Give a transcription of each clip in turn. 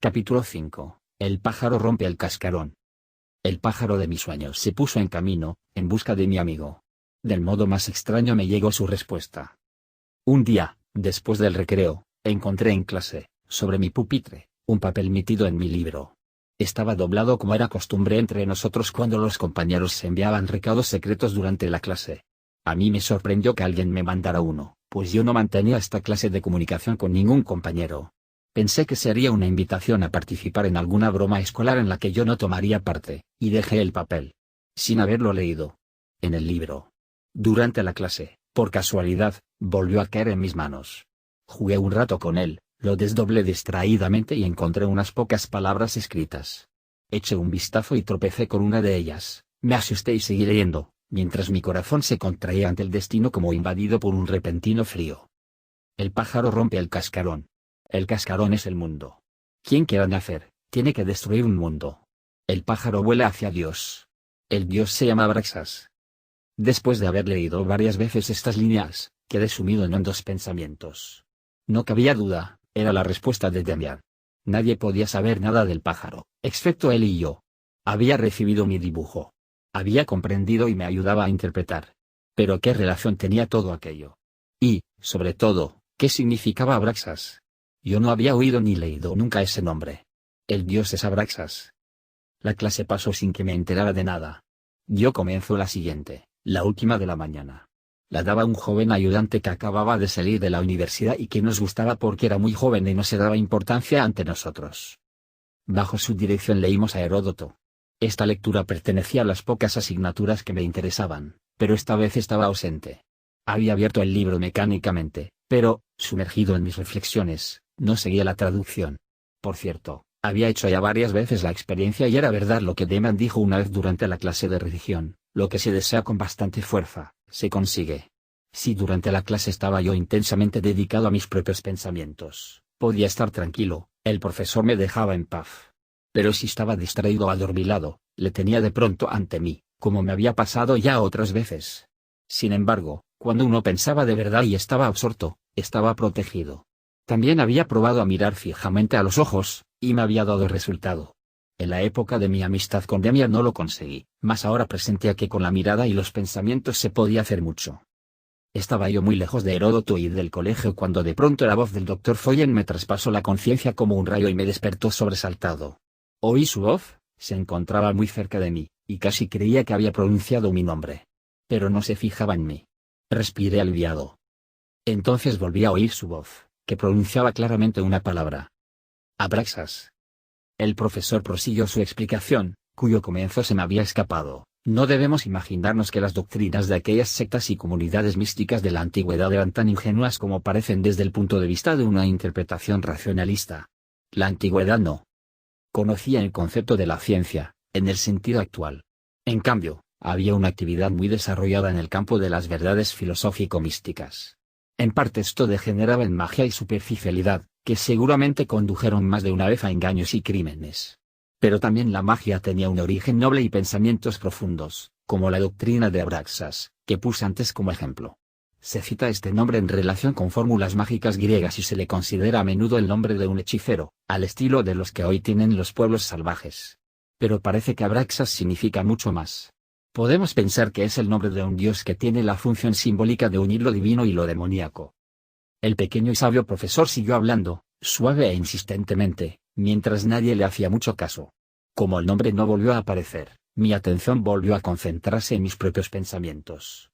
Capítulo 5. El pájaro rompe el cascarón. El pájaro de mis sueños se puso en camino, en busca de mi amigo. Del modo más extraño me llegó su respuesta. Un día, después del recreo, encontré en clase, sobre mi pupitre, un papel metido en mi libro. Estaba doblado como era costumbre entre nosotros cuando los compañeros se enviaban recados secretos durante la clase. A mí me sorprendió que alguien me mandara uno, pues yo no mantenía esta clase de comunicación con ningún compañero. Pensé que sería una invitación a participar en alguna broma escolar en la que yo no tomaría parte, y dejé el papel. Sin haberlo leído. En el libro. Durante la clase, por casualidad, volvió a caer en mis manos. Jugué un rato con él, lo desdoblé distraídamente y encontré unas pocas palabras escritas. Eché un vistazo y tropecé con una de ellas, me asusté y seguí leyendo, mientras mi corazón se contraía ante el destino como invadido por un repentino frío. El pájaro rompe el cascarón. El cascarón es el mundo. Quien quiera nacer, tiene que destruir un mundo. El pájaro vuela hacia Dios. El Dios se llama Abraxas. Después de haber leído varias veces estas líneas, quedé sumido en hondos pensamientos. No cabía duda, era la respuesta de Demian. Nadie podía saber nada del pájaro, excepto él y yo. Había recibido mi dibujo. Había comprendido y me ayudaba a interpretar. Pero ¿qué relación tenía todo aquello? Y, sobre todo, ¿qué significaba Abraxas? Yo no había oído ni leído nunca ese nombre. El dios es Abraxas. La clase pasó sin que me enterara de nada. Dio comienzo la siguiente, la última de la mañana. La daba un joven ayudante que acababa de salir de la universidad y que nos gustaba porque era muy joven y no se daba importancia ante nosotros. Bajo su dirección leímos a Heródoto. Esta lectura pertenecía a las pocas asignaturas que me interesaban, pero esta vez estaba ausente. Había abierto el libro mecánicamente, pero, sumergido en mis reflexiones, no seguía la traducción. Por cierto, había hecho ya varias veces la experiencia y era verdad lo que Demian dijo una vez durante la clase de religión, lo que se desea con bastante fuerza, se consigue. Si durante la clase estaba yo intensamente dedicado a mis propios pensamientos, podía estar tranquilo, el profesor me dejaba en paz. Pero si estaba distraído o adormilado, le tenía de pronto ante mí, como me había pasado ya otras veces. Sin embargo, cuando uno pensaba de verdad y estaba absorto, estaba protegido. También había probado a mirar fijamente a los ojos, y me había dado resultado. En la época de mi amistad con Demian no lo conseguí, mas ahora presentía que con la mirada y los pensamientos se podía hacer mucho. Estaba yo muy lejos de Heródoto y del colegio cuando de pronto la voz del Dr. Foyen me traspasó la conciencia como un rayo y me despertó sobresaltado. Oí su voz, se encontraba muy cerca de mí, y casi creía que había pronunciado mi nombre. Pero no se fijaba en mí. Respiré aliviado. Entonces volví a oír su voz, que pronunciaba claramente una palabra. Abraxas. El profesor prosiguió su explicación, cuyo comienzo se me había escapado. No debemos imaginarnos que las doctrinas de aquellas sectas y comunidades místicas de la antigüedad eran tan ingenuas como parecen desde el punto de vista de una interpretación racionalista. La antigüedad no conocía el concepto de la ciencia, en el sentido actual. En cambio, había una actividad muy desarrollada en el campo de las verdades filosófico-místicas. En parte esto degeneraba en magia y superficialidad, que seguramente condujeron más de una vez a engaños y crímenes. Pero también la magia tenía un origen noble y pensamientos profundos, como la doctrina de Abraxas, que puse antes como ejemplo. Se cita este nombre en relación con fórmulas mágicas griegas y se le considera a menudo el nombre de un hechicero, al estilo de los que hoy tienen los pueblos salvajes. Pero parece que Abraxas significa mucho más. Podemos pensar que es el nombre de un dios que tiene la función simbólica de unir lo divino y lo demoníaco. El pequeño y sabio profesor siguió hablando, suave e insistentemente, mientras nadie le hacía mucho caso. Como el nombre no volvió a aparecer, mi atención volvió a concentrarse en mis propios pensamientos.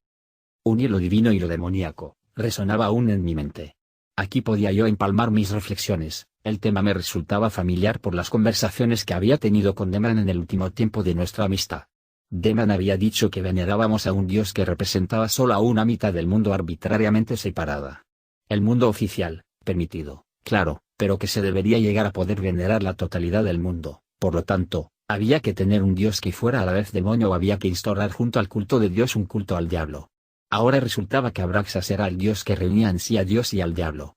Unir lo divino y lo demoníaco, resonaba aún en mi mente. Aquí podía yo empalmar mis reflexiones, el tema me resultaba familiar por las conversaciones que había tenido con Demian en el último tiempo de nuestra amistad. Demian había dicho que venerábamos a un dios que representaba solo a una mitad del mundo arbitrariamente separada. El mundo oficial, permitido, claro, pero que se debería llegar a poder venerar la totalidad del mundo. Por lo tanto, había que tener un dios que fuera a la vez demonio o había que instaurar junto al culto de Dios un culto al diablo. Ahora resultaba que Abraxas era el dios que reunía en sí a Dios y al diablo.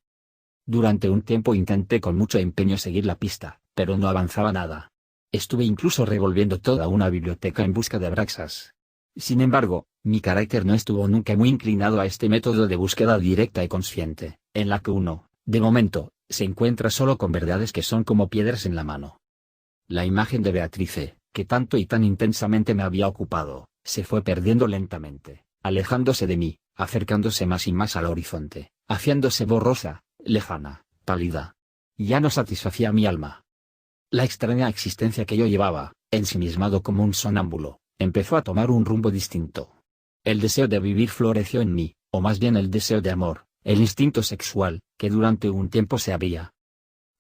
Durante un tiempo intenté con mucho empeño seguir la pista, pero no avanzaba nada. Estuve incluso revolviendo toda una biblioteca en busca de Abraxas. Sin embargo, mi carácter no estuvo nunca muy inclinado a este método de búsqueda directa y consciente, en la que uno, de momento, se encuentra solo con verdades que son como piedras en la mano. La imagen de Beatrice, que tanto y tan intensamente me había ocupado, se fue perdiendo lentamente, alejándose de mí, acercándose más y más al horizonte, haciéndose borrosa, lejana, pálida. Ya no satisfacía mi alma. La extraña existencia que yo llevaba, ensimismado como un sonámbulo, empezó a tomar un rumbo distinto. El deseo de vivir floreció en mí, o más bien el deseo de amor, el instinto sexual, que durante un tiempo se había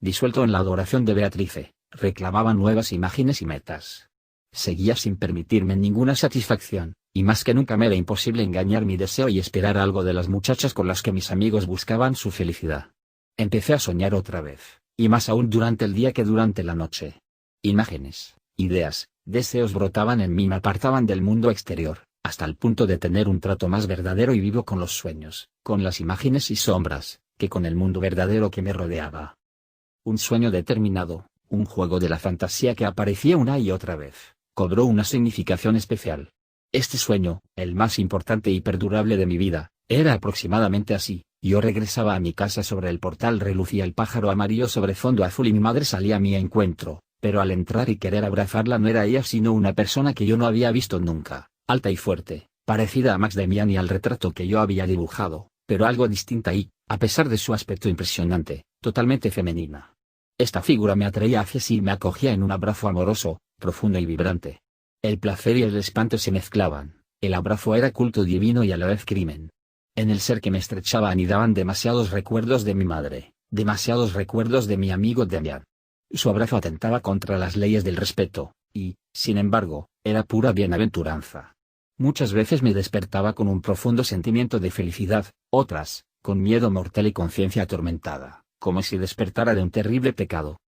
disuelto en la adoración de Beatrice, reclamaba nuevas imágenes y metas. Seguía sin permitirme ninguna satisfacción, y más que nunca me era imposible engañar mi deseo y esperar algo de las muchachas con las que mis amigos buscaban su felicidad. Empecé a soñar otra vez, y más aún durante el día que durante la noche. Imágenes, ideas, deseos brotaban en mí y me apartaban del mundo exterior, hasta el punto de tener un trato más verdadero y vivo con los sueños, con las imágenes y sombras, que con el mundo verdadero que me rodeaba. Un sueño determinado, un juego de la fantasía que aparecía una y otra vez, cobró una significación especial. Este sueño, el más importante y perdurable de mi vida, era aproximadamente así: yo regresaba a mi casa, sobre el portal relucía el pájaro amarillo sobre fondo azul y mi madre salía a mi encuentro, pero al entrar y querer abrazarla no era ella sino una persona que yo no había visto nunca, alta y fuerte, parecida a Max Damiani al retrato que yo había dibujado, pero algo distinta y, a pesar de su aspecto impresionante, totalmente femenina. Esta figura me atraía hacia sí y me acogía en un abrazo amoroso, profundo y vibrante. El placer y el espanto se mezclaban, el abrazo era culto divino y a la vez crimen. En el ser que me estrechaba anidaban demasiados recuerdos de mi madre, demasiados recuerdos de mi amigo Damián. Su abrazo atentaba contra las leyes del respeto, y, sin embargo, era pura bienaventuranza. Muchas veces me despertaba con un profundo sentimiento de felicidad, otras, con miedo mortal y conciencia atormentada, como si despertara de un terrible pecado.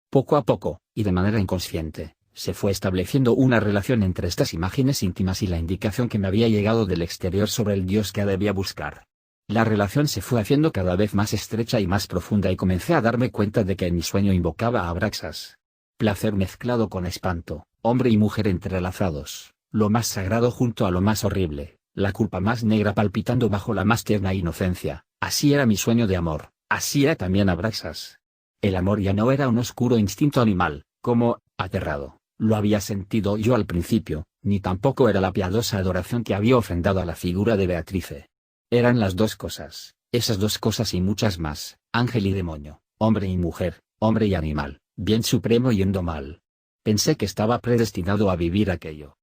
Poco a poco, y de manera inconsciente, se fue estableciendo una relación entre estas imágenes íntimas y la indicación que me había llegado del exterior sobre el Dios que debía buscar. La relación se fue haciendo cada vez más estrecha y más profunda y comencé a darme cuenta de que en mi sueño invocaba a Abraxas. Placer mezclado con espanto, hombre y mujer entrelazados, lo más sagrado junto a lo más horrible, la culpa más negra palpitando bajo la más tierna inocencia. Así era mi sueño de amor, así era también Abraxas. El amor ya no era un oscuro instinto animal, como, aterrado, lo había sentido yo al principio, ni tampoco era la piadosa adoración que había ofrendado a la figura de Beatrice. Eran las dos cosas, esas dos cosas y muchas más, ángel y demonio, hombre y mujer, hombre y animal, bien supremo yendo mal. Pensé que estaba predestinado a vivir aquello.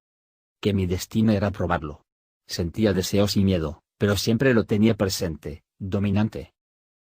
Que mi destino era probarlo. Sentía deseos y miedo, pero siempre lo tenía presente, dominante.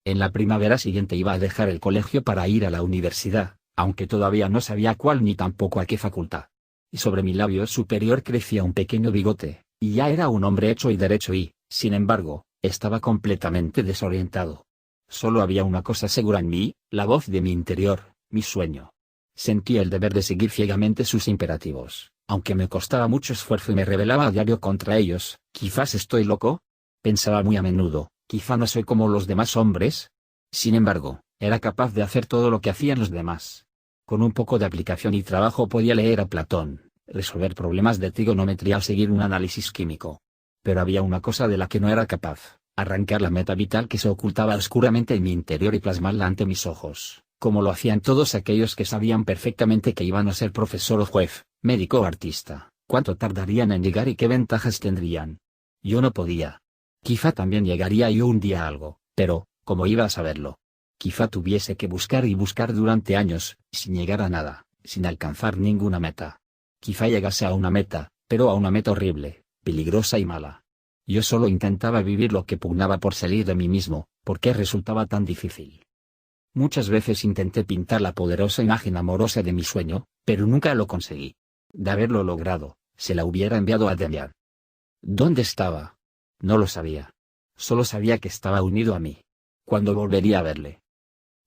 En la primavera siguiente iba a dejar el colegio para ir a la universidad, aunque todavía no sabía cuál ni tampoco a qué facultad. Y sobre mi labio superior crecía un pequeño bigote, y ya era un hombre hecho y derecho y, sin embargo, estaba completamente desorientado. Solo había una cosa segura en mí, la voz de mi interior, mi sueño. Sentía el deber de seguir ciegamente sus imperativos, aunque me costaba mucho esfuerzo y me rebelaba a diario contra ellos. ¿Quizás estoy loco?, pensaba muy a menudo. ¿Quizá no soy como los demás hombres? Sin embargo, era capaz de hacer todo lo que hacían los demás. Con un poco de aplicación y trabajo podía leer a Platón, resolver problemas de trigonometría o seguir un análisis químico. Pero había una cosa de la que no era capaz: arrancar la meta vital que se ocultaba oscuramente en mi interior y plasmarla ante mis ojos, como lo hacían todos aquellos que sabían perfectamente que iban a ser profesor o juez, médico o artista. ¿Cuánto tardarían en llegar y qué ventajas tendrían? Yo no podía. Quizá también llegaría yo un día a algo, pero, ¿cómo iba a saberlo? Quizá tuviese que buscar y buscar durante años, sin llegar a nada, sin alcanzar ninguna meta. Quizá llegase a una meta, pero a una meta horrible, peligrosa y mala. Yo solo intentaba vivir lo que pugnaba por salir de mí mismo, porque resultaba tan difícil. Muchas veces intenté pintar la poderosa imagen amorosa de mi sueño, pero nunca lo conseguí. De haberlo logrado, se la hubiera enviado a Damián. ¿Dónde estaba? No lo sabía. Solo sabía que estaba unido a mí. ¿Cuándo volvería a verle?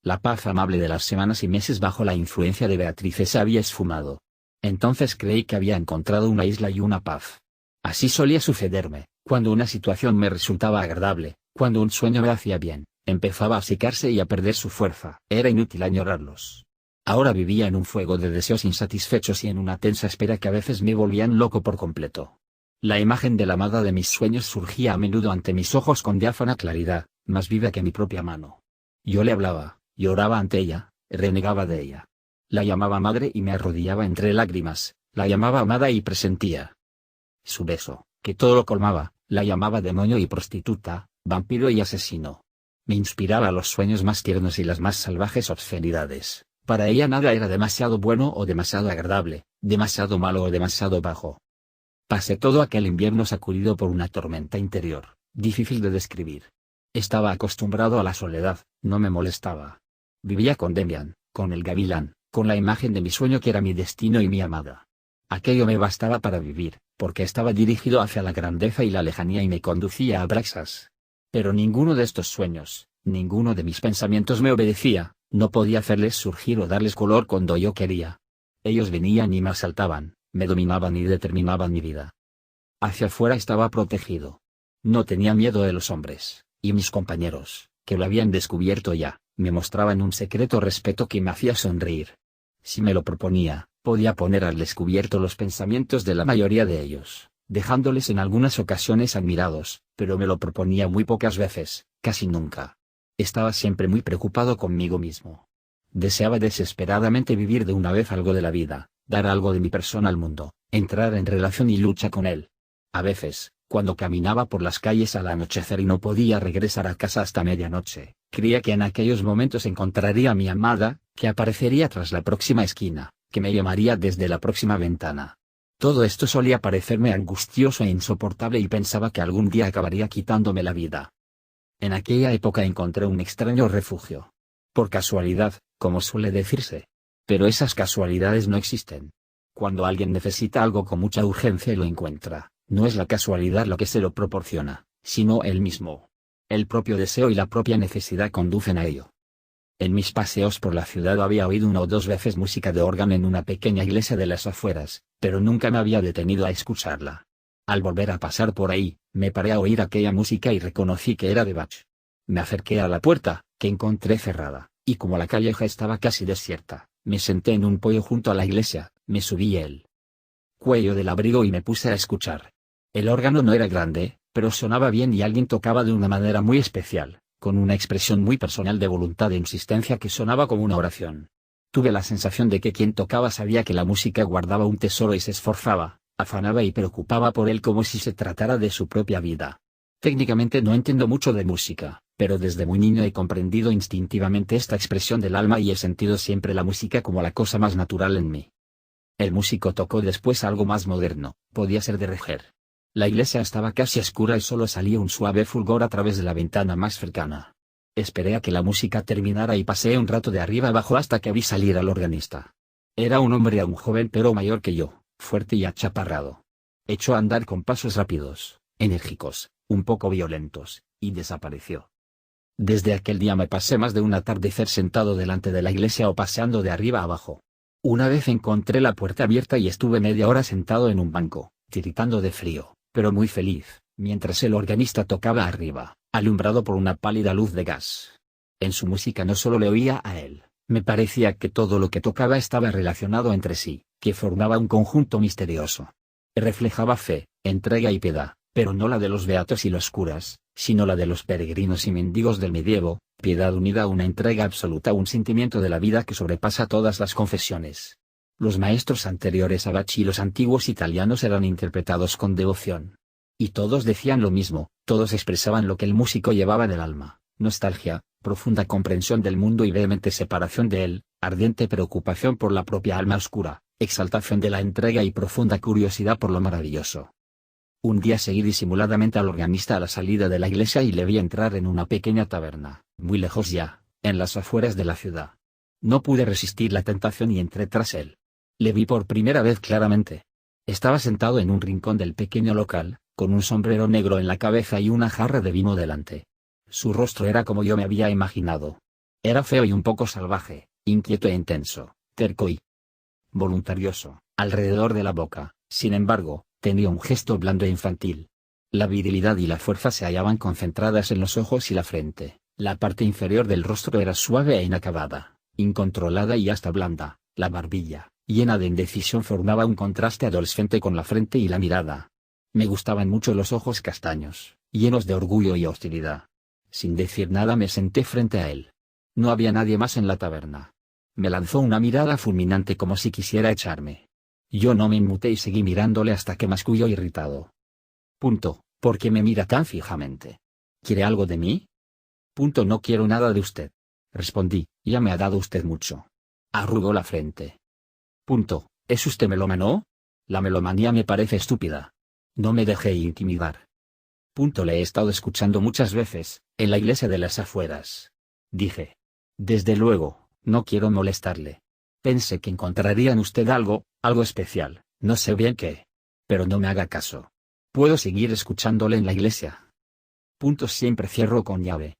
La paz amable de las semanas y meses bajo la influencia de Beatrice se había esfumado. Entonces creí que había encontrado una isla y una paz. Así solía sucederme, cuando una situación me resultaba agradable, cuando un sueño me hacía bien, empezaba a secarse y a perder su fuerza. Era inútil añorarlos. Ahora vivía en un fuego de deseos insatisfechos y en una tensa espera que a veces me volvían loco por completo. La imagen de la amada de mis sueños surgía a menudo ante mis ojos con diáfana claridad, más viva que mi propia mano. Yo le hablaba, Lloraba ante ella, renegaba de ella. La llamaba madre y me arrodillaba entre lágrimas, la llamaba amada y presentía su beso, que todo lo colmaba, la llamaba demonio y prostituta, vampiro y asesino. Me inspiraba los sueños más tiernos y las más salvajes obscenidades. Para ella nada era demasiado bueno o demasiado agradable, demasiado malo o demasiado bajo. Pasé todo aquel invierno sacudido por una tormenta interior, difícil de describir. Estaba acostumbrado a la soledad, no me molestaba. Vivía con Demian, con el gavilán, con la imagen de mi sueño que era mi destino y mi amada. Aquello me bastaba para vivir, porque estaba dirigido hacia la grandeza y la lejanía y me conducía a Braxas. Pero ninguno de estos sueños, ninguno de mis pensamientos me obedecía, no podía hacerles surgir o darles color cuando yo quería. Ellos venían y me asaltaban, me dominaban y determinaban mi vida. Hacia afuera estaba protegido. No tenía miedo de los hombres, y mis compañeros, que lo habían descubierto ya, me mostraban un secreto respeto que me hacía sonreír. Si me lo proponía, podía poner al descubierto los pensamientos de la mayoría de ellos, dejándoles en algunas ocasiones admirados, pero me lo proponía muy pocas veces, casi nunca. Estaba siempre muy preocupado conmigo mismo. Deseaba desesperadamente vivir de una vez algo de la vida, dar algo de mi persona al mundo, entrar en relación y lucha con él. A veces, cuando caminaba por las calles al anochecer y no podía regresar a casa hasta medianoche, creía que en aquellos momentos encontraría a mi amada, que aparecería tras la próxima esquina, que me llamaría desde la próxima ventana. Todo esto solía parecerme angustioso e insoportable y pensaba que algún día acabaría quitándome la vida. En aquella época encontré un extraño refugio. Por casualidad, como suele decirse. Pero esas casualidades no existen. Cuando alguien necesita algo con mucha urgencia y lo encuentra, no es la casualidad lo que se lo proporciona, sino él mismo. El propio deseo y la propia necesidad conducen a ello. En mis paseos por la ciudad había oído una o dos veces música de órgano en una pequeña iglesia de las afueras, pero nunca me había detenido a escucharla. Al volver a pasar por ahí, me paré a oír aquella música y reconocí que era de Bach. Me acerqué a la puerta, que encontré cerrada, y como la calleja estaba casi desierta, me senté en un poyo junto a la iglesia, me subí el cuello del abrigo y me puse a escuchar. El órgano no era grande, pero sonaba bien y alguien tocaba de una manera muy especial, con una expresión muy personal de voluntad e insistencia que sonaba como una oración. Tuve la sensación de que quien tocaba sabía que la música guardaba un tesoro y se esforzaba, afanaba y preocupaba por él como si se tratara de su propia vida. Técnicamente no entiendo mucho de música, pero desde muy niño he comprendido instintivamente esta expresión del alma y he sentido siempre la música como la cosa más natural en mí. El músico tocó después algo más moderno, podía ser de Reger. La iglesia estaba casi oscura y solo salía un suave fulgor a través de la ventana más cercana. Esperé a que la música terminara y pasé un rato de arriba abajo hasta que vi salir al organista. Era un hombre aún joven pero mayor que yo, fuerte y achaparrado. Echó a andar con pasos rápidos, enérgicos, un poco violentos, y desapareció. Desde aquel día me pasé más de un atardecer sentado delante de la iglesia o paseando de arriba a abajo. Una vez encontré la puerta abierta y estuve media hora sentado en un banco, tiritando de frío, pero muy feliz, mientras el organista tocaba arriba, alumbrado por una pálida luz de gas. En su música no solo le oía a él, me parecía que todo lo que tocaba estaba relacionado entre sí, que formaba un conjunto misterioso. Reflejaba fe, entrega y piedad, pero no la de los beatos y los curas, sino la de los peregrinos y mendigos del medievo, piedad unida a una entrega absoluta, un sentimiento de la vida que sobrepasa todas las confesiones. Los maestros anteriores a Bach y los antiguos italianos eran interpretados con devoción. Y todos decían lo mismo, todos expresaban lo que el músico llevaba del alma, nostalgia, profunda comprensión del mundo y vehemente separación de él, ardiente preocupación por la propia alma oscura, exaltación de la entrega y profunda curiosidad por lo maravilloso. Un día seguí disimuladamente al organista a la salida de la iglesia y le vi entrar en una pequeña taberna, muy lejos ya, en las afueras de la ciudad. No pude resistir la tentación y entré tras él. Le vi por primera vez claramente. Estaba sentado en un rincón del pequeño local, con un sombrero negro en la cabeza y una jarra de vino delante. Su rostro era como yo me había imaginado. Era feo y un poco salvaje, inquieto e intenso, terco y voluntarioso, alrededor de la boca, sin embargo, tenía un gesto blando e infantil. La virilidad y la fuerza se hallaban concentradas en los ojos y la frente. La parte inferior del rostro era suave e inacabada, incontrolada y hasta blanda. La barbilla, llena de indecisión, formaba un contraste adolescente con la frente y la mirada. Me gustaban mucho los ojos castaños, llenos de orgullo y hostilidad. Sin decir nada me senté frente a él. No había nadie más en la taberna. Me lanzó una mirada fulminante como si quisiera echarme. Yo no me inmuté y seguí mirándole hasta que masculló irritado. ¿Por qué me mira tan fijamente? ¿Quiere algo de mí? No quiero nada de usted. Respondí, ya me ha dado usted mucho. Arrugó la frente. ¿Es usted melómano? La melomanía me parece estúpida. No me dejé intimidar. Le he estado escuchando muchas veces, en la iglesia de las afueras. Dije. Desde luego, no quiero molestarle. Pensé que encontraría en usted algo especial, no sé bien qué. Pero no me haga caso. Puedo seguir escuchándole en la iglesia. Siempre cierro con llave.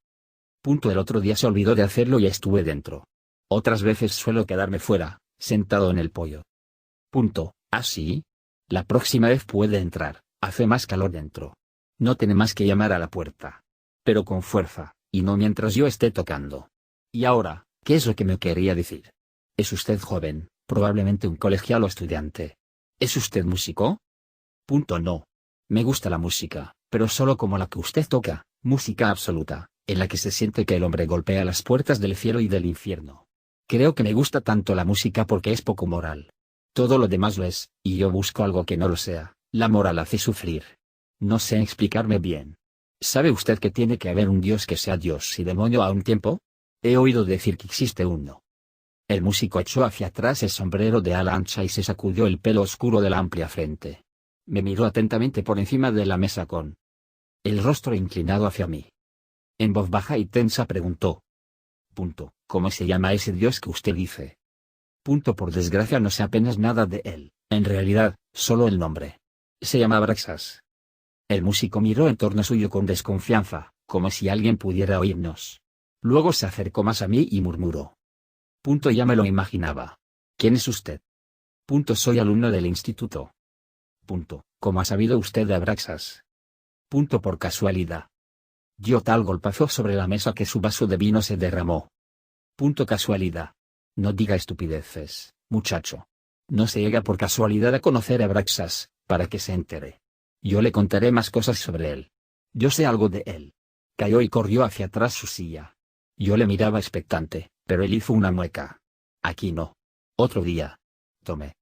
El otro día se olvidó de hacerlo y estuve dentro. Otras veces suelo quedarme fuera, sentado en el pollo. ¿Ah, sí? La próxima vez puede entrar, hace más calor dentro. No tiene más que llamar a la puerta. Pero con fuerza, y no mientras yo esté tocando. Y ahora, ¿qué es lo que me quería decir? Es usted joven, probablemente un colegial o estudiante. ¿Es usted músico? No. Me gusta la música, pero solo como la que usted toca, música absoluta, en la que se siente que el hombre golpea las puertas del cielo y del infierno. Creo que me gusta tanto la música porque es poco moral. Todo lo demás lo es, y yo busco algo que no lo sea. La moral hace sufrir. No sé explicarme bien. ¿Sabe usted que tiene que haber un Dios que sea Dios y demonio a un tiempo? He oído decir que existe uno. El músico echó hacia atrás el sombrero de ala ancha y se sacudió el pelo oscuro de la amplia frente. Me miró atentamente por encima de la mesa con el rostro inclinado hacia mí. En voz baja y tensa preguntó. ¿Cómo se llama ese Dios que usted dice? Por desgracia no sé apenas nada de él, en realidad, solo el nombre. Se llama Abraxas. El músico miró en torno suyo con desconfianza, como si alguien pudiera oírnos. Luego se acercó más a mí y murmuró. Ya me lo imaginaba. ¿Quién es usted? Soy alumno del instituto. ¿Cómo ha sabido usted de Abraxas? Por casualidad. Dio tal golpazo sobre la mesa que su vaso de vino se derramó. Casualidad. No diga estupideces, muchacho. No se llega por casualidad a conocer a Abraxas, para que se entere. Yo le contaré más cosas sobre él. Yo sé algo de él. Cayó y corrió hacia atrás su silla. Yo le miraba expectante, pero él hizo una mueca. Aquí no. Otro día. Tomé.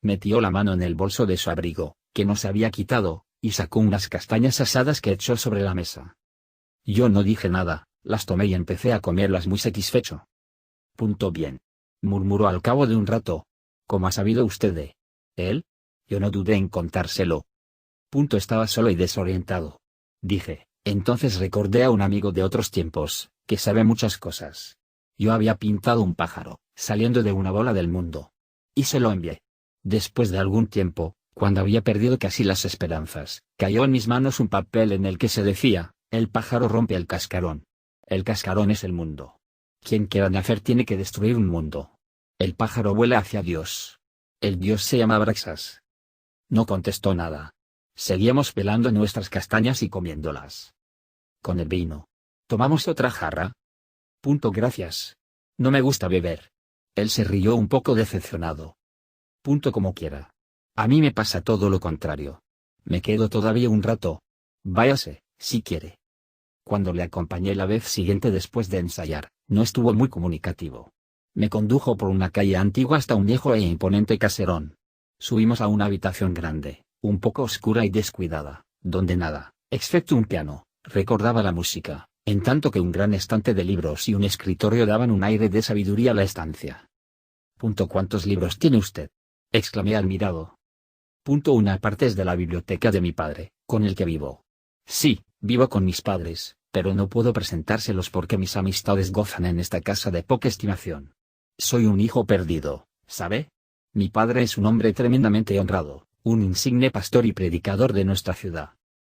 Metió la mano en el bolso de su abrigo, que no se había quitado, y sacó unas castañas asadas que echó sobre la mesa. Yo no dije nada, las tomé y empecé a comerlas muy satisfecho. Bien. Murmuró al cabo de un rato. ¿Cómo ha sabido usted de él? Yo no dudé en contárselo. Estaba solo y desorientado. Dije, entonces recordé a un amigo de otros tiempos, que sabe muchas cosas. Yo había pintado un pájaro, saliendo de una bola del mundo. Y se lo envié. Después de algún tiempo, cuando había perdido casi las esperanzas, cayó en mis manos un papel en el que se decía, el pájaro rompe el cascarón. El cascarón es el mundo. Quien quiera nacer tiene que destruir un mundo. El pájaro vuela hacia Dios. El Dios se llama Abraxas. No contestó nada. Seguíamos pelando nuestras castañas y comiéndolas. Con el vino. ¿Tomamos otra jarra? Gracias. No me gusta beber. Él se rió un poco decepcionado. Como quiera. A mí me pasa todo lo contrario. Me quedo todavía un rato. Váyase, si quiere. Cuando le acompañé la vez siguiente después de ensayar, no estuvo muy comunicativo. Me condujo por una calle antigua hasta un viejo e imponente caserón. Subimos a una habitación grande, un poco oscura y descuidada, donde nada, excepto un piano, recordaba la música, en tanto que un gran estante de libros y un escritorio daban un aire de sabiduría a la estancia. ¿Cuántos libros tiene usted? Exclamé admirado. Una parte es de la biblioteca de mi padre, con el que vivo. Sí, vivo con mis padres, pero no puedo presentárselos porque mis amistades gozan en esta casa de poca estimación. Soy un hijo perdido, ¿sabe? Mi padre es un hombre tremendamente honrado, un insigne pastor y predicador de nuestra ciudad.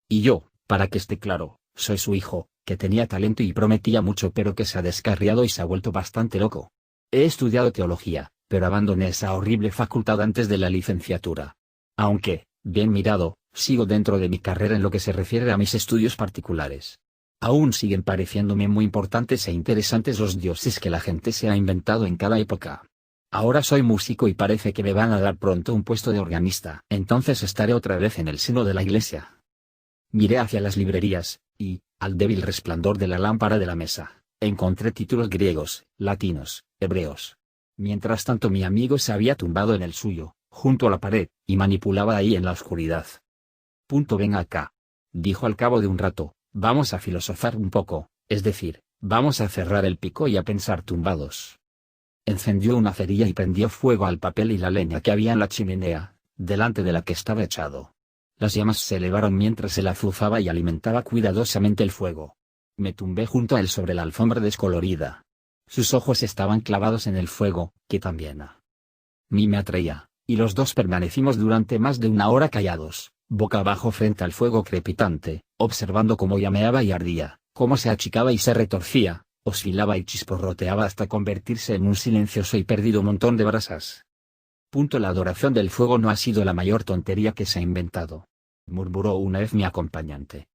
Y yo, para que esté claro, soy su hijo, que tenía talento y prometía mucho pero que se ha descarriado y se ha vuelto bastante loco. He estudiado teología, pero abandoné esa horrible facultad antes de la licenciatura. Aunque, bien mirado, sigo dentro de mi carrera en lo que se refiere a mis estudios particulares. Aún siguen pareciéndome muy importantes e interesantes los dioses que la gente se ha inventado en cada época. Ahora soy músico y parece que me van a dar pronto un puesto de organista. Entonces estaré otra vez en el seno de la iglesia. Miré hacia las librerías, y, al débil resplandor de la lámpara de la mesa, Encontré títulos griegos, latinos, hebreos. Mientras tanto mi amigo se había tumbado en el suyo, junto a la pared, y manipulaba ahí en la oscuridad. Ven acá. Dijo al cabo de un rato, vamos a filosofar un poco, es decir, vamos a cerrar el pico y a pensar tumbados. Encendió una cerilla y prendió fuego al papel y la leña que había en la chimenea, delante de la que estaba echado. Las llamas se elevaron mientras él azuzaba y alimentaba cuidadosamente el fuego. Me tumbé junto a él sobre la alfombra descolorida. Sus ojos estaban clavados en el fuego, que también a mí me atraía, y los dos permanecimos durante más de una hora callados, boca abajo frente al fuego crepitante, observando cómo llameaba y ardía, cómo se achicaba y se retorcía, oscilaba y chisporroteaba hasta convertirse en un silencioso y perdido montón de brasas. La adoración del fuego no ha sido la mayor tontería que se ha inventado, murmuró una vez mi acompañante.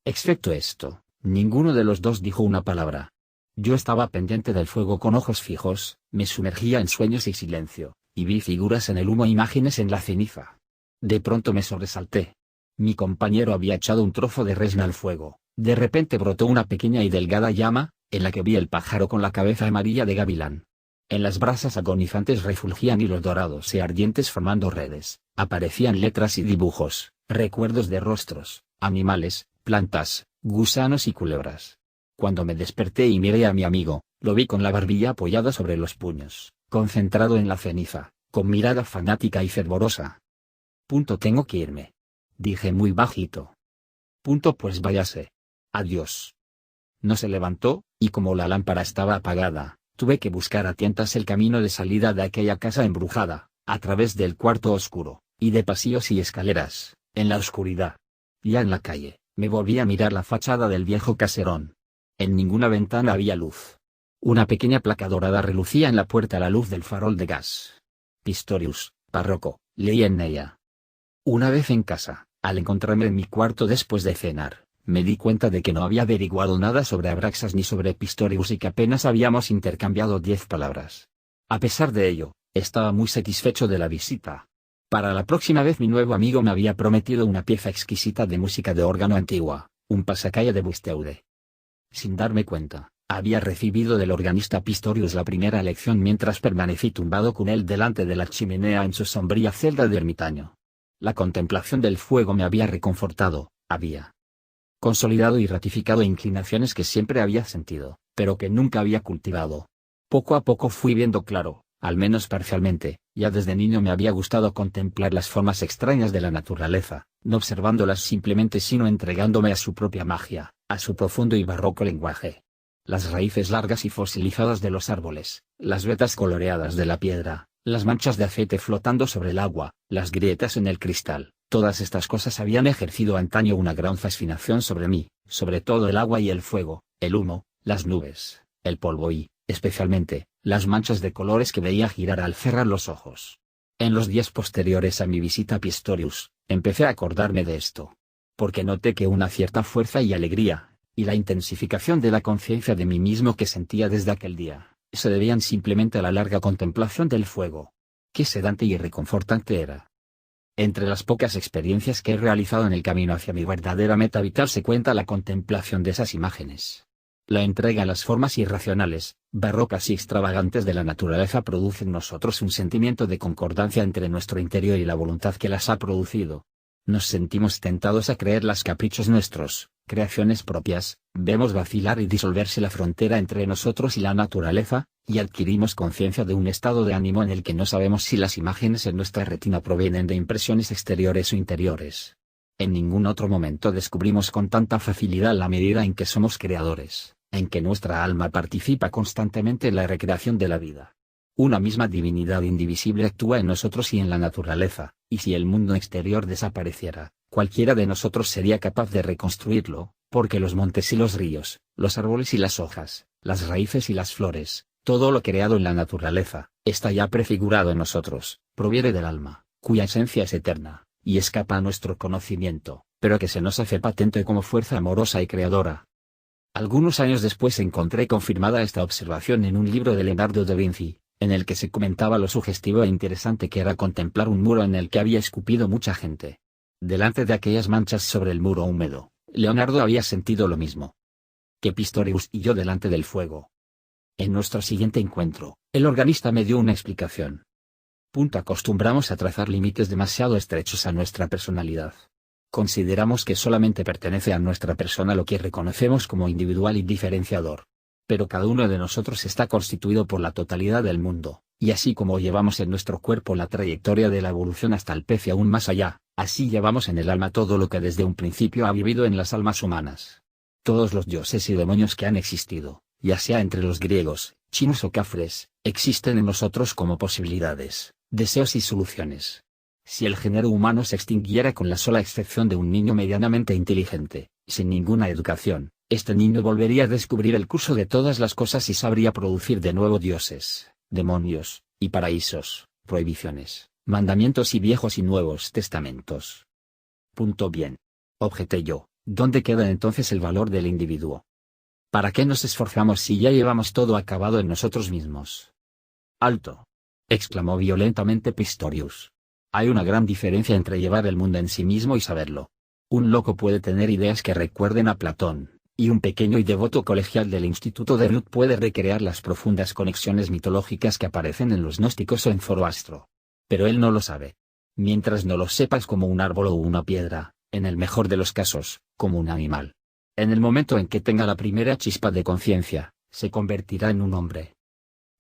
Excepto esto, ninguno de los dos dijo una palabra. Yo estaba pendiente del fuego con ojos fijos, me sumergía en sueños y silencio, y vi figuras en el humo e imágenes en la ceniza. De pronto me sobresalté. Mi compañero había echado un trozo de resna al fuego, de repente brotó una pequeña y delgada llama, en la que vi el pájaro con la cabeza amarilla de gavilán. En las brasas agonizantes refulgían hilos dorados y ardientes formando redes, aparecían letras y dibujos, recuerdos de rostros, animales, plantas, gusanos y culebras. Cuando me desperté y miré a mi amigo, lo vi con la barbilla apoyada sobre los puños, concentrado en la ceniza, con mirada fanática y fervorosa. Tengo que irme. Dije muy bajito. Pues váyase. Adiós. No se levantó, y como la lámpara estaba apagada, tuve que buscar a tientas el camino de salida de aquella casa embrujada, a través del cuarto oscuro, y de pasillos y escaleras, en la oscuridad. Ya en la calle, me volví a mirar la fachada del viejo caserón. En ninguna ventana había luz. Una pequeña placa dorada relucía en la puerta a la luz del farol de gas. Pistorius, párroco, leí en ella. Una vez en casa, al encontrarme en mi cuarto después de cenar, me di cuenta de que no había averiguado nada sobre Abraxas ni sobre Pistorius y que apenas habíamos intercambiado 10 palabras. A pesar de ello, estaba muy satisfecho de la visita. Para la próxima vez mi nuevo amigo me había prometido una pieza exquisita de música de órgano antigua, un pasacalle de Busteude. Sin darme cuenta, había recibido del organista Pistorius la primera lección mientras permanecí tumbado con él delante de la chimenea en su sombría celda de ermitaño. La contemplación del fuego me había reconfortado, había consolidado y ratificado inclinaciones que siempre había sentido, pero que nunca había cultivado. Poco a poco fui viendo claro, al menos parcialmente. Ya desde niño me había gustado contemplar las formas extrañas de la naturaleza, no observándolas simplemente sino entregándome a su propia magia, a su profundo y barroco lenguaje. Las raíces largas y fosilizadas de los árboles, las vetas coloreadas de la piedra, las manchas de aceite flotando sobre el agua, las grietas en el cristal, todas estas cosas habían ejercido antaño una gran fascinación sobre mí, sobre todo el agua y el fuego, el humo, las nubes, el polvo y, especialmente, las manchas de colores que veía girar al cerrar los ojos. En los días posteriores a mi visita a Pistorius, empecé a acordarme de esto. Porque noté que una cierta fuerza y alegría, y la intensificación de la conciencia de mí mismo que sentía desde aquel día, se debían simplemente a la larga contemplación del fuego. Qué sedante y reconfortante era. Entre las pocas experiencias que he realizado en el camino hacia mi verdadera meta vital se cuenta la contemplación de esas imágenes. La entrega a las formas irracionales, barrocas y extravagantes de la naturaleza produce en nosotros un sentimiento de concordancia entre nuestro interior y la voluntad que las ha producido. Nos sentimos tentados a creerlas caprichos nuestros, creaciones propias, vemos vacilar y disolverse la frontera entre nosotros y la naturaleza, y adquirimos conciencia de un estado de ánimo en el que no sabemos si las imágenes en nuestra retina provienen de impresiones exteriores o interiores. En ningún otro momento descubrimos con tanta facilidad la medida en que somos creadores, en que nuestra alma participa constantemente en la recreación de la vida. Una misma divinidad indivisible actúa en nosotros y en la naturaleza, y si el mundo exterior desapareciera, cualquiera de nosotros sería capaz de reconstruirlo, porque los montes y los ríos, los árboles y las hojas, las raíces y las flores, todo lo creado en la naturaleza, está ya prefigurado en nosotros, proviene del alma, cuya esencia es eterna, y escapa a nuestro conocimiento, pero que se nos hace patente como fuerza amorosa y creadora. Algunos años después encontré confirmada esta observación en un libro de Leonardo da Vinci, en el que se comentaba lo sugestivo e interesante que era contemplar un muro en el que había escupido mucha gente. Delante de aquellas manchas sobre el muro húmedo, Leonardo había sentido lo mismo. que Pistorius y yo delante del fuego. En nuestro siguiente encuentro, el organista me dio una explicación. Acostumbramos a trazar límites demasiado estrechos a nuestra personalidad. Consideramos que solamente pertenece a nuestra persona lo que reconocemos como individual y diferenciador. Pero cada uno de nosotros está constituido por la totalidad del mundo, y así como llevamos en nuestro cuerpo la trayectoria de la evolución hasta el pez y aún más allá, así llevamos en el alma todo lo que desde un principio ha vivido en las almas humanas. Todos los dioses y demonios que han existido, ya sea entre los griegos, chinos o cafres, existen en nosotros como posibilidades, deseos y soluciones. Si el género humano se extinguiera con la sola excepción de un niño medianamente inteligente, sin ninguna educación, este niño volvería a descubrir el curso de todas las cosas y sabría producir de nuevo dioses, demonios, y paraísos, prohibiciones, mandamientos y viejos y nuevos testamentos. Bien. Objeté yo, ¿dónde queda entonces el valor del individuo? ¿Para qué nos esforzamos si ya llevamos todo acabado en nosotros mismos? ¡Alto! Exclamó violentamente Pistorius. Hay una gran diferencia entre llevar el mundo en sí mismo y saberlo. Un loco puede tener ideas que recuerden a Platón, y un pequeño y devoto colegial del Instituto de Ruth puede recrear las profundas conexiones mitológicas que aparecen en los gnósticos o en Zoroastro. Pero él no lo sabe. Mientras no lo sepas como un árbol o una piedra, en el mejor de los casos, como un animal. En el momento en que tenga la primera chispa de conciencia, se convertirá en un hombre.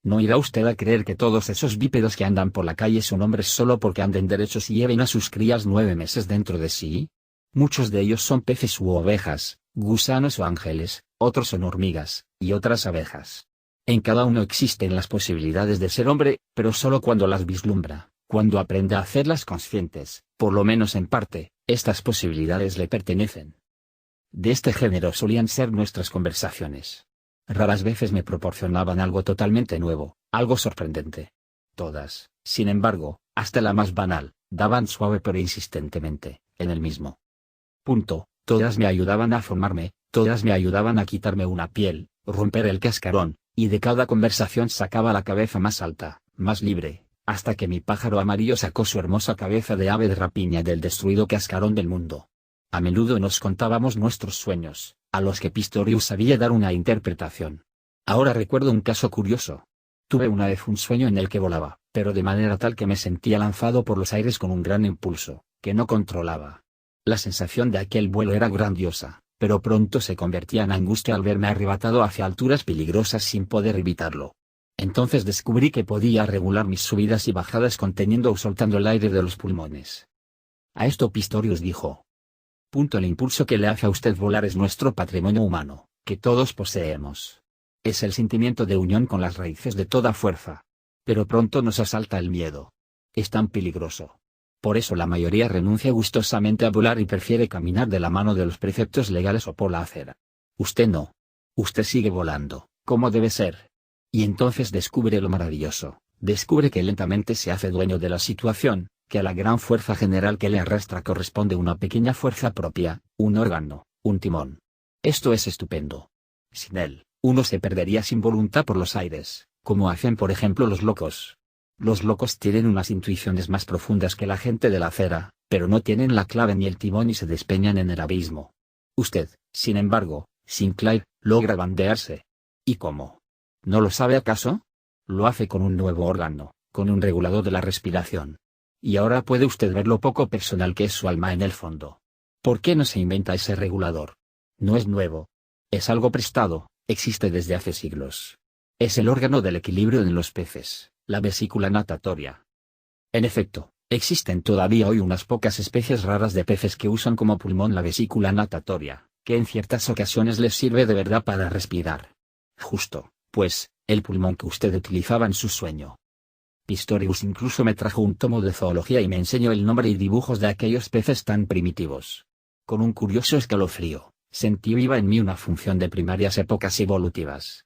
¿No irá usted a creer que todos esos bípedos que andan por la calle son hombres solo porque anden derechos y lleven a sus crías 9 meses dentro de sí? Muchos de ellos son peces u ovejas, gusanos o ángeles, otros son hormigas, y otras abejas. En cada uno existen las posibilidades de ser hombre, pero solo cuando las vislumbra, cuando aprende a hacerlas conscientes, por lo menos en parte, estas posibilidades le pertenecen. De este género solían ser nuestras conversaciones. Raras veces me proporcionaban algo totalmente nuevo, algo sorprendente. Todas, sin embargo, hasta la más banal, daban suave pero insistentemente, en el mismo punto. Todas me ayudaban a formarme, todas me ayudaban a quitarme una piel, romper el cascarón, y de cada conversación sacaba la cabeza más alta, más libre, hasta que mi pájaro amarillo sacó su hermosa cabeza de ave de rapiña del destruido cascarón del mundo. A menudo nos contábamos nuestros sueños, a los que Pistorius sabía dar una interpretación. Ahora recuerdo un caso curioso. Tuve una vez un sueño en el que volaba, pero de manera tal que me sentía lanzado por los aires con un gran impulso, que no controlaba. La sensación de aquel vuelo era grandiosa, pero pronto se convertía en angustia al verme arrebatado hacia alturas peligrosas sin poder evitarlo. Entonces descubrí que podía regular mis subidas y bajadas conteniendo o soltando el aire de los pulmones. A esto Pistorius dijo: el impulso que le hace a usted volar es nuestro patrimonio humano, que todos poseemos. Es el sentimiento de unión con las raíces de toda fuerza. Pero pronto nos asalta el miedo. Es tan peligroso. Por eso la mayoría renuncia gustosamente a volar y prefiere caminar de la mano de los preceptos legales o por la acera. Usted no. Usted sigue volando, como debe ser. Y entonces descubre lo maravilloso, descubre que lentamente se hace dueño de la situación, que a la gran fuerza general que le arrastra corresponde una pequeña fuerza propia, un órgano, un timón. Esto es estupendo. Sin él, uno se perdería sin voluntad por los aires, como hacen por ejemplo los locos. Los locos tienen unas intuiciones más profundas que la gente de la acera, pero no tienen la clave ni el timón y se despeñan en el abismo. Usted, sin embargo, sin clave, logra bandearse. ¿Y cómo? ¿No lo sabe acaso? Lo hace con un nuevo órgano, con un regulador de la respiración. Y ahora puede usted ver lo poco personal que es su alma en el fondo. ¿Por qué no se inventa ese regulador? No es nuevo. Es algo prestado, existe desde hace siglos. Es el órgano del equilibrio en los peces, la vesícula natatoria. En efecto, existen todavía hoy unas pocas especies raras de peces que usan como pulmón la vesícula natatoria, que en ciertas ocasiones les sirve de verdad para respirar. Justo, pues, el pulmón que usted utilizaba en su sueño. Pistorius incluso me trajo un tomo de zoología y me enseñó el nombre y dibujos de aquellos peces tan primitivos. Con un curioso escalofrío, sentí viva en mí una función de primarias épocas evolutivas.